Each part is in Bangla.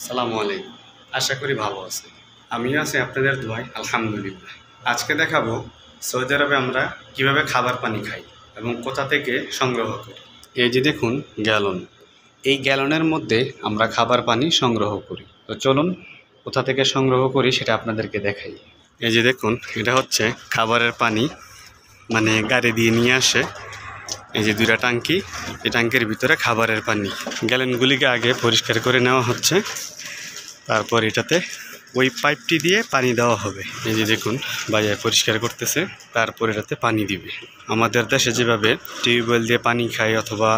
আসসালামু আলাইকুম। আশা করি ভালো আছেন। আমিও আছি আপনাদের দোয়ায় আলহামদুলিল্লাহ। আজকে দেখাবো সৌদি আরবে আমরা কিভাবে খাবার পানি খাই এবং কোথা থেকে সংগ্রহ করি। এই যে দেখুন গ্যালন, এই গ্যালনের মধ্যে আমরা খাবার পানি সংগ্রহ করি। তো চলুন কোথা থেকে সংগ্রহ করি সেটা আপনাদেরকে দেখাই। এই যে দেখুন এটা হচ্ছে খাবারের পানি, মানে গাড়ি দিয়ে নিয়ে আসে। এই যে দুইটা ট্যাঙ্কি, এই ট্যাঙ্কির ভিতরে খাবারের পানি। গ্যালনগুলিকে আগে পরিষ্কার করে নেওয়া হচ্ছে, তারপর এটাতে ওই পাইপটি দিয়ে পানি দেওয়া হবে। এই যে দেখুন ভাইয়া পরিষ্কার করতেছে, তারপর এটাতে পানি দিবে। আমাদের দেশে যেভাবে টিউবওয়েল দিয়ে পানি খাই অথবা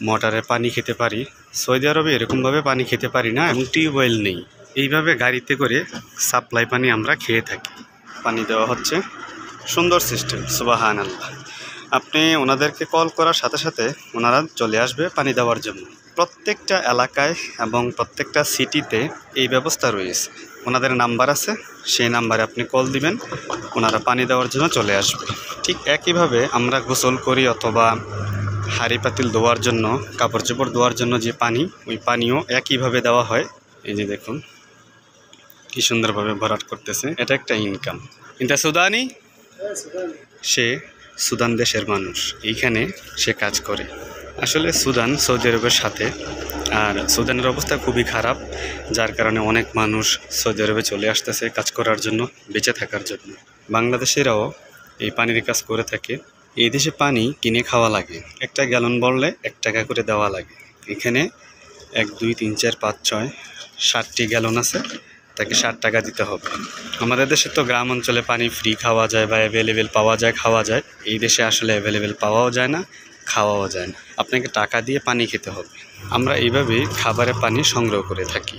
মোটরে পানি খেতে পারি, সৌদি আরবে এরকমভাবে পানি খেতে পারি না এবং টিউবওয়েল নেই। এইভাবে গাড়িতে করে সাপ্লাই পানি আমরা খেয়ে থাকি। পানি দেওয়া হচ্ছে, সুন্দর সিস্টেম, সুবহানাল্লাহ। আপনি ওনাদেরকে কল করার সাথে সাথে ওনারা চলে আসবে পানি দেওয়ার জন্য। প্রত্যেকটা এলাকায় এবং প্রত্যেকটা সিটিতে এই ব্যবস্থা রয়েছে। ওনাদের নাম্বার আছে, সেই নাম্বারে আপনি কল দিবেন, ওনারা পানি দেওয়ার জন্য চলে আসবে। ঠিক একইভাবে আমরা গোসল করি অথবা হাঁড়ি পাতিল ধোয়ার জন্য, কাপড় চোপড় ধোয়ার জন্য যে পানি, ওই পানিও একইভাবে দেওয়া হয়। এই যে দেখুন কি সুন্দরভাবে ভরাট করতেছে। এটা একটা ইনকাম। কিন্তু সুদানি, সে সুদান দেশের মানুষ, এইখানে সে কাজ করে। আসলে সুদান সৌদি আরবের সাথে, আর সুদানের অবস্থা খুবই খারাপ, যার কারণে অনেক মানুষ সৌদি আরবে চলে আসতেছে কাজ করার জন্য, বেঁচে থাকার জন্য। বাংলাদেশেরাও এই পানির কাজ করে থাকে। এই দেশে পানি কিনে খাওয়া লাগে, একটা গ্যালন ভরলে 1 টাকা করে দেওয়া লাগে। এখানে 1, 2, 3, 4, 5, 6, 7টি গ্যালন আছে, তাকে 60 টাকা দিতে হবে। আমাদের দেশে তো গ্রাম অঞ্চলে পানি ফ্রি খাওয়া যায় বা অ্যাভেলেবেল পাওয়া যায়, খাওয়া যায়। এই দেশে আসলে অ্যাভেলেবেল পাওয়াও যায় না, খাওয়াও যায় না, আপনাকে টাকা দিয়ে পানি খেতে হবে। আমরা এইভাবেই খাবারের পানি সংগ্রহ করে থাকি।